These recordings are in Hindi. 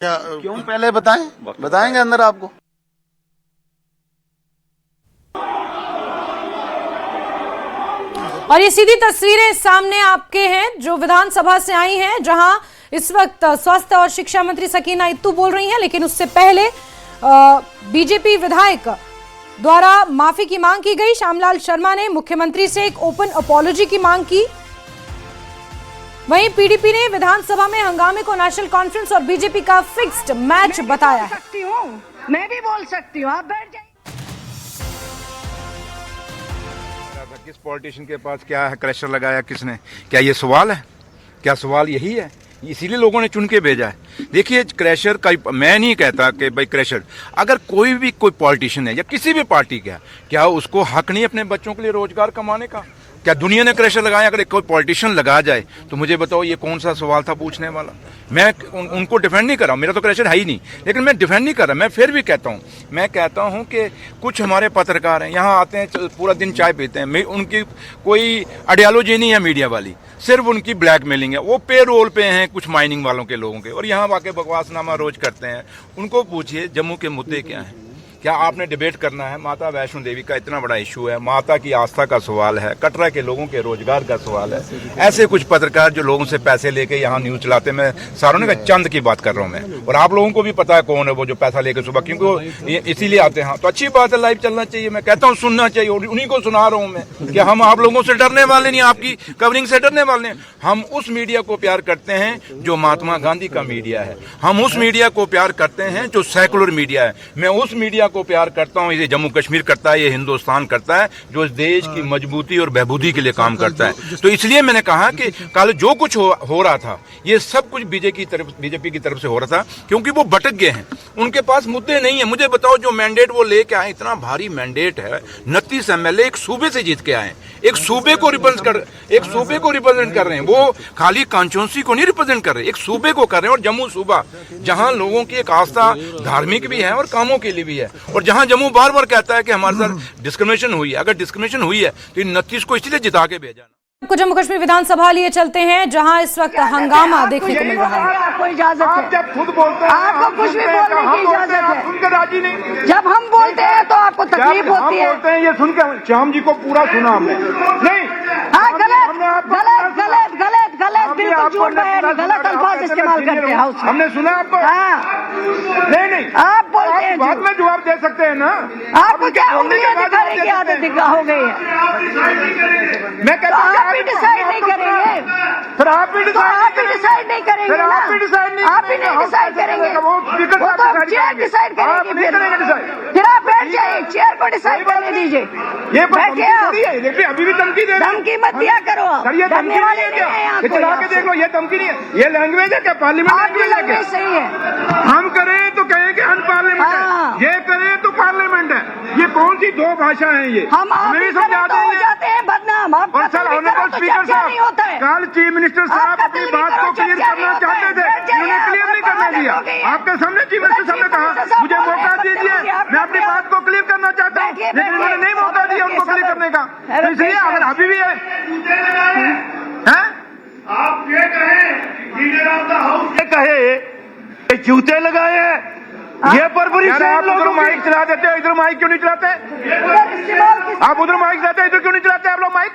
क्या क्यों पहले बताएंगे अंदर आपको। और ये सीधी तस्वीरें सामने आपके हैं जो विधानसभा से आई हैं, जहां इस वक्त स्वास्थ्य और शिक्षा मंत्री सकीना इत्तू बोल रही हैं, लेकिन उससे पहले बीजेपी विधायक द्वारा माफी की मांग की गई। श्यामलाल शर्मा ने मुख्यमंत्री से एक ओपन अपॉलॉजी की मांग की। वहीं पीडीपी ने विधानसभा में हंगामे को नेशनल कॉन्फ्रेंस और बीजेपी का फिक्स्ड मैच बताया है। मैं भी बोल सकती हूँ, आप बैठ जाइए। किस पॉलिटिशियन के पास क्या है, क्रैशर लगाया किसने, क्या ये सवाल है? क्या सवाल यही है? इसीलिए लोगों ने चुन के भेजा है। देखिए क्रैशर का मैं नहीं कहता कि भाई क्रैशर, अगर कोई पॉलिटिशियन है या किसी भी पार्टी का, क्या उसको हक नहीं अपने बच्चों के लिए रोजगार कमाने का? क्या दुनिया ने क्रैशर लगाया? अगर कोई पॉलिटिशियन लगा जाए तो मुझे बताओ ये कौन सा सवाल था पूछने वाला? मैं उनको डिफेंड नहीं कर रहा हूँ, मेरा तो क्रैशर है ही नहीं, लेकिन मैं डिफेंड नहीं कर रहा। मैं फिर भी कहता हूँ, मैं कहता हूँ कि कुछ हमारे पत्रकार हैं यहाँ आते हैं, पूरा दिन चाय पीते हैं, उनकी कोई आइडियोलॉजी नहीं है मीडिया वाली, सिर्फ उनकी ब्लैकमेलिंग है। वो पे रोल पे हैं कुछ माइनिंग वालों के लोगों के, और यहाँ वाकई बकवासनामा रोज करते हैं। उनको पूछिए जम्मू के मुद्दे क्या हैं? क्या आपने डिबेट करना है? माता वैष्णो देवी का इतना बड़ा इशू है, माता की आस्था का सवाल है, कटरा के लोगों के रोजगार का सवाल है। ऐसे कुछ पत्रकार जो लोगों से पैसे लेके यहाँ न्यूज चलाते, मैं सारों ने चंद की बात कर रहा हूँ मैं, और आप लोगों को भी पता है कौन है वो जो पैसा लेके सुबह, क्योंकि वो इसीलिए आते हैं। तो अच्छी बात है, लाइव चलना चाहिए, मैं कहता हूँ सुनना चाहिए, और उन्हीं को सुना रहा हूँ मैं कि हम आप लोगों से डरने वाले नहीं, आपकी कवरिंग से डरने वाले हैं। हम उस मीडिया को प्यार करते हैं जो महात्मा गांधी का मीडिया है, हम उस मीडिया को प्यार करते हैं जो सेकुलर मीडिया है। मैं उस मीडिया को प्यार करता हूं, ये जम्मू कश्मीर करता है, ये हिंदुस्तान करता है, जो इस देश की मजबूती और बहबूदी के लिए काम करता है। तो इसलिए मैंने कहा कि कल जो कुछ हो रहा था, ये सब कुछ बीजेपी की तरफ से हो रहा था, क्योंकि वो भटक गए हैं, उनके पास मुद्दे नहीं है। मुझे बताओ, जो मैंडेट वो लेके आए, इतना भारी मैंडेट है, 29 एमएलए एक सूबे से जीत के आए, एक सूबे को रिप्रेजेंट कर रहे हैं। वो खाली कॉन्स्टिट्यूंसी को नहीं रिप्रेजेंट कर रहे, एक सूबे को कर रहे हैं। और जम्मू सूबा, जहां लोगों की एक आस्था धार्मिक भी है और कामों के लिए भी है, और जहां जम्मू बार बार कहता है कि हमारे साथ डिस्क्रिमिनेशन हुई है। अगर डिस्क्रिमिनेशन हुई है तो 29 को इसलिए जिता के भेजा। आपको जम्मू कश्मीर विधानसभा लिए चलते हैं, जहां इस वक्त हंगामा देखने को मिल रहा है। आपको इजाजत है, आप जब खुद बोलते हैं आपको कुछ भी बोलने की इजाजत है। सुनकर राजी नहीं, जब हम बोलते हैं तो आपको तकलीफ होती है। बोलते हैं ये सुनकर, श्याम जी को पूरा सुना हमने नहीं। हाँ, गलत बिल्कुल झूठ बयान, गलत अल्फाज इस्तेमाल करते हैं हाउस में। हमने सुना आपको? हाँ नहीं आप बोलते हैं, बाद में जवाब दे सकते हैं ना। आपको क्या उंगलियां दिखाने की आदत हो गई है? मैं कहता हूँ आप भी डिसाइड नहीं करेंगे, फिर आप भी डिसाइड नहीं करेंगे ना, आप ही नहीं डिसाइड करेंगे, वो तो चेयर डिसाइड करेगी। फिर आप बैठ जाइए, चेयर को डिसाइड करने दीजिए। ये बैठे आप, अभी भी धमकी दे, धमकी मत दिया करो, डरने वाले नहीं है यहाँ कोई। चला के देख लो, ये धमकी नहीं है, ये लैंग्वेज है क्या? पार्लियामेंट लैंग्वेज सही है। हम करें तो कहें कि अनपार्लियामेंट है, ये करें तो पार्लियामेंट है। ये कौन सी दो भाषा है ये? हम हमें भी समझा हो जाते हैं बदनाम। और सर, ऑनरेबल स्पीकर साहब, कल चीफ मिनिस्टर साहब अपनी बात को क्लियर करना चाहते थे, उन्होंने क्लियर नहीं करने दिया। आपके सामने चीफ मिनिस्टर साहब ने कहा मुझे मौका दीजिए, मैं अपनी बात को क्लियर करना चाहता हूँ, लेकिन उन्होंने नहीं मौका दिया उनको क्लियर करने का। तो इसलिए अगर अभी भी है आप ये कहें लीडर ऑफ द हाउस, ये कहे जूते लगाए हैं, ये बर्बरी से आप उधर माइक चला देते हो, इधर माइक क्यों नहीं चलाते? आप उधर माइक चलाते हैं, इधर क्यों नहीं चलाते आप लोग माइक?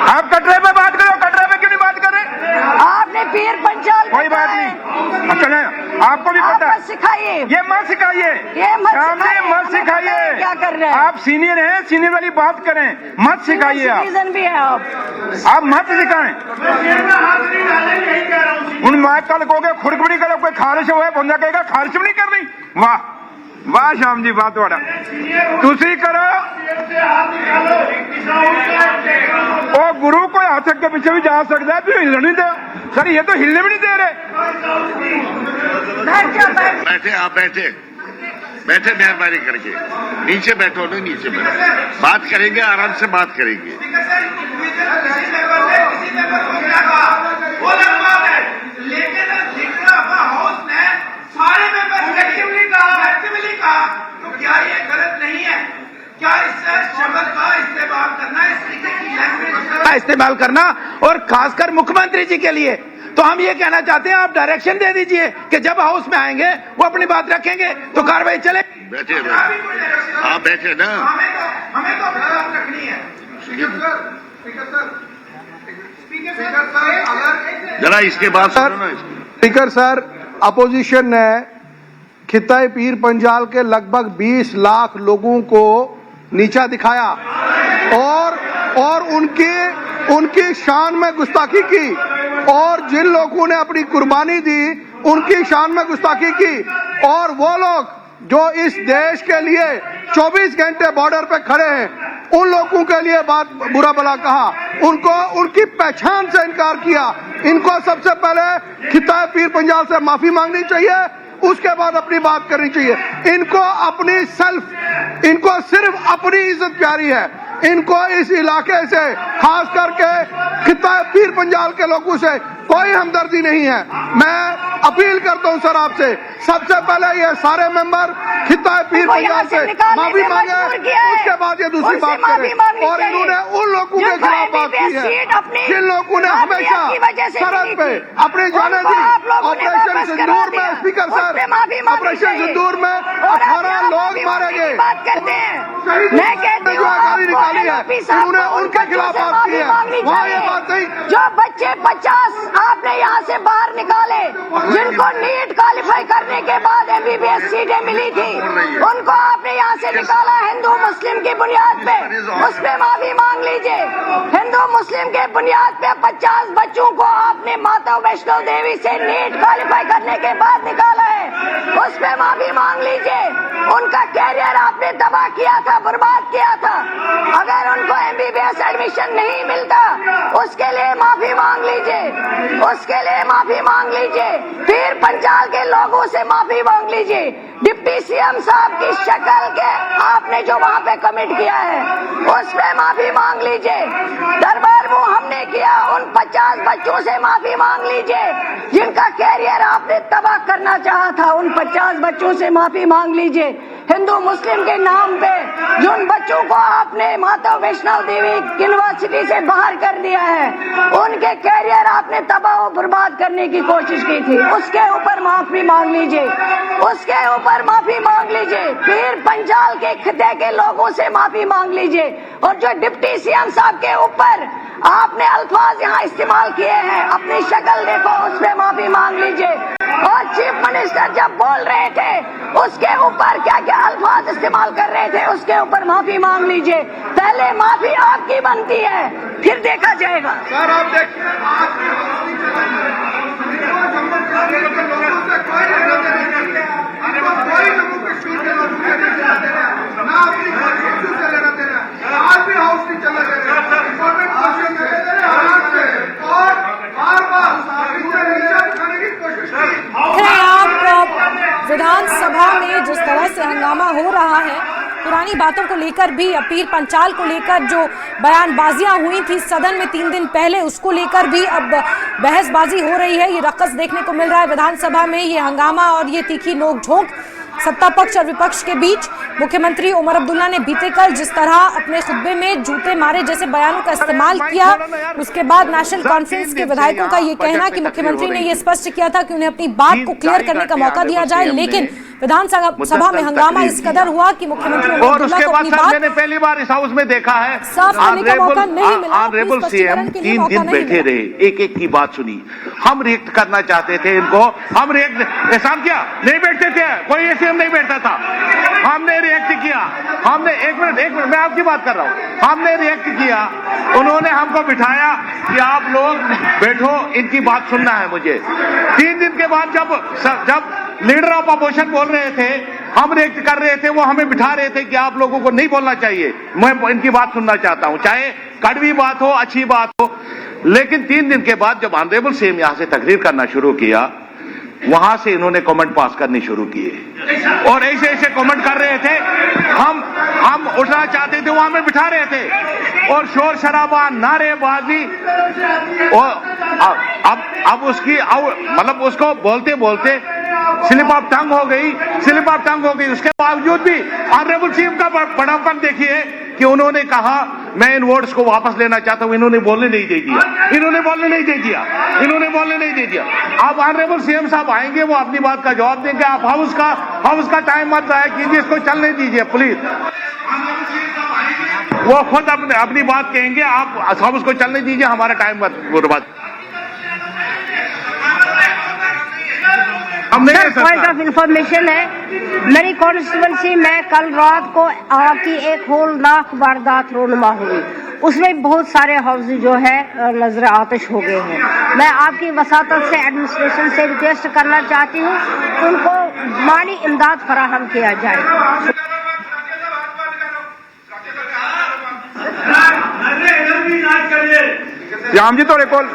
आप कटरे पे बात करो, कटरे पे क्यों नहीं बात कर रहे? आपने पीर पंचाल कोई बात नहीं, चले, आपको भी पता है, सिखाइए, ये मत सिखाइए, मत सिखाइए। क्या कर रहे हैं आप? सीनियर हैं, सीनियर वाली बात करें, मत सिखाइए। सीजन भी है आप मत सिखाएं। उन माइक कल कहोगे खुड़कबड़ी करो, कोई खारिश हो, बंदा कहेगा खारिश भी नहीं करनी। वाह वाह श्याम जी, बात वाड़ा तुसी करो। ओ गुरु कोई हाथ के पीछे भी जा सकता है, तो हिलने दे। सर ये तो हिलने भी नहीं दे रहे। बैठे आप बैठे मेहरबानी करके नीचे बैठो, नहीं नीचे बैठो, बात करेंगे, आराम से बात करेंगे। सारे मेंबर्स एक्टिवली कहा, तो क्या ये गलत नहीं है? क्या इससे शब्द का इस्तेमाल करना, इस तरीके की लैंग्वेज का इस्तेमाल करना, और खासकर मुख्यमंत्री जी के लिए तो हम ये कहना चाहते हैं, आप डायरेक्शन दे दीजिए कि जब हाउस में आएंगे वो अपनी बात रखेंगे तो कार्रवाई चले। बैठे आप बैठे ना, हमें तो अपनी बात रखनी है। जरा इसके बाद सुनो ना। स्पीकर सर, अपोजिशन ने खिताए पीर पंजाल के लगभग 20 लाख लोगों को नीचा दिखाया और उनकी शान में गुस्ताखी की, और जिन लोगों ने अपनी कुर्बानी दी उनकी शान में गुस्ताखी की, और वो लोग जो इस देश के लिए 24 घंटे बॉर्डर पे खड़े हैं उन लोगों के लिए बात बुरा भला कहा, उनको उनकी पहचान से इनकार किया। इनको सबसे पहले खिताए पीर पंजाल से माफी मांगनी चाहिए, उसके बाद अपनी बात करनी चाहिए। इनको सिर्फ अपनी इज्जत प्यारी है। इनको इस इलाके से, खास करके खिताए पीर पंजाल के लोगों से कोई हमदर्दी नहीं है। मैं अपील करता हूं सर आपसे, सबसे पहले ये सारे मेंबर खिताए पीर पंजाल से माफी मांगे, उसके बाद ये दूसरी बात करें। और इन्होंने उन लोगों के खिलाफ बात की है जिन लोगों ने हमेशा सरहद पे अपनी जाने दी। ऑपरेशन सिंदूर में स्पीकर सर, ऑपरेशन सिंदूर में 18 लोग मारे गए। मैं कहती हूँ गाली निकाली है, उन्होंने उनके खिलाफ बात की है। वहाँ ये बात नहीं, जो बच्चे 50 आपने यहाँ से बाहर निकाले, जिनको नीट क्वालिफाई करने के बाद MBBS सीटें मिली थी, उनको आपने यहाँ से निकाला हिंदू मुस्लिम की बुनियाद पे, उस पे माफी मांग लीजिए। हिंदू मुस्लिम के बुनियाद पे 50 बच्चों को आपने माता वैष्णो देवी से नीट क्वालिफाई करने के बाद निकाला है, उस पे माफी मांग लीजिए। उनका कैरियर आपने तबाह किया था, बर्बाद किया था। अगर उनको MBBS एडमिशन नहीं मिलता, उसके लिए माफी मांग लीजिए, उसके लिए माफी मांग लीजिए। पीर पंजाल के लोगों से माफी मांग लीजिए। डिप्टी CM साहब की शक्ल के आपने जो वहाँ पे कमिट किया है, उस पे माफी मांग लीजिए। दरबार मुंह हमने किया, उन 50 बच्चों से माफी मांग लीजिए जिनका कैरियर आपने तबाह करना चाहा था, उन 50 बच्चों से माफी मांग लीजिए। हिंदू मुस्लिम के नाम पे जिन बच्चों को आपने माता वैष्णो देवी यूनिवर्सिटी से बाहर कर दिया है, उनके कैरियर आपने तबाह और बर्बाद करने की कोशिश की थी, उसके ऊपर माफी मांग लीजिए, उसके ऊपर माफी मांग लीजिए। पीर पंजाल के खिते के लोगों से माफी मांग लीजिए। और जो डिप्टी CM साहब के ऊपर आपने अल्फाज यहाँ इस्तेमाल किए हैं, अपनी शक्ल देखो, उस पर माफी मांग लीजिए। और चीफ मिनिस्टर जब बोल रहे थे, उसके ऊपर क्या क्या अल्फाज इस्तेमाल कर रहे थे, उसके ऊपर माफी मांग लीजिए। पहले माफी आपकी बनती है, फिर देखा जाएगा। सर आप देखिए, विधानसभा में जिस तरह से हंगामा हो रहा है, पुरानी बातों को लेकर भी, पीर पंचाल को लेकर जो बयानबाजियां हुई थी सदन में 3 दिन पहले, उसको लेकर भी अब बहसबाजी हो रही है। ये रकस देखने को मिल रहा है विधानसभा में, ये हंगामा और ये तीखी नोकझोंक सत्ता पक्ष और विपक्ष के बीच। मुख्यमंत्री उमर अब्दुल्ला ने बीते कल जिस तरह अपने खुतबे में जूते मारे जैसे बयानों का इस्तेमाल किया, उसके बाद नेशनल कॉन्फ्रेंस के विधायकों का ये कहना कि मुख्यमंत्री ने ये स्पष्ट किया था कि उन्हें अपनी बात को क्लियर करने का मौका दिया जाए, लेकिन विधानसभा में हंगामा इस कदर हुआ कि मुख्यमंत्री उमर अब्दुल्ला को अपनी बात मैंने पहली बार इस हाउस में देखा है, साफ करने का मौका नहीं मिला। ऑनरेबल CM 3 दिन बैठे रहे, एक एक की बात सुनी। हम रिएक्ट करना चाहते थे इनको, हम रिएक्ट एहसान किया, नहीं बैठते थे, कोई CM नहीं बैठता था, हमने रिएक्ट किया। हमने एक मिनट मैं आपकी बात कर रहा हूं, हमने रिएक्ट किया, उन्होंने हमको बिठाया कि आप लोग बैठो, इनकी बात सुनना है मुझे। 3 दिन के बाद जब लीडर ऑफ अपोजिशन बोल रहे थे, हम रिएक्ट कर रहे थे, वो हमें बिठा रहे थे कि आप लोगों को नहीं बोलना चाहिए, मैं इनकी बात सुनना चाहता हूं, चाहे कड़वी बात हो, अच्छी बात हो। लेकिन 3 दिन के बाद जब ऑनरेबल CM यहां से तकरीर करना शुरू किया, वहां से इन्होंने कमेंट पास करनी शुरू किए और ऐसे ऐसे कमेंट कर रहे थे। हम उठना चाहते थे, वो हमें बिठा रहे थे और शोर शराबा, नारेबाजी। और अब उसकी मतलब उसको बोलते बोलते स्लिप ऑफ टंग हो गई। उसके बावजूद भी ऑनरेबल CM का बड़ापन देखिए कि उन्होंने कहा मैं इन वर्ड्स को वापस लेना चाहता हूं। इन्होंने बोलने नहीं दे दिया, इन्होंने बोलने नहीं दे दिया, इन्होंने बोलने नहीं दे दिया। अब ऑनरेबल सीएम साहब आएंगे, वो अपनी बात का जवाब देंगे। आप हाउस का टाइम मत जाया कीजिए, इसको चलने दीजिए प्लीज। वो खुद अपनी बात कहेंगे, आप हाउस को चलने दीजिए, हमारा टाइम मत बर्बाद। सर, पॉइंट ऑफ इंफॉर्मेशन है, मेरी कॉन्स्टिट्यूंसी में कल रात को आग की एक होलनाक वारदात रोनुमा हुई। उसमें बहुत सारे हाउस जो है नजर आतिश हो गए हैं। मैं आपकी वसातत से एडमिनिस्ट्रेशन से रिक्वेस्ट करना चाहती हूँ, उनको माली इमदाद फराहम किया जाए। श्याम जी तो रिकॉल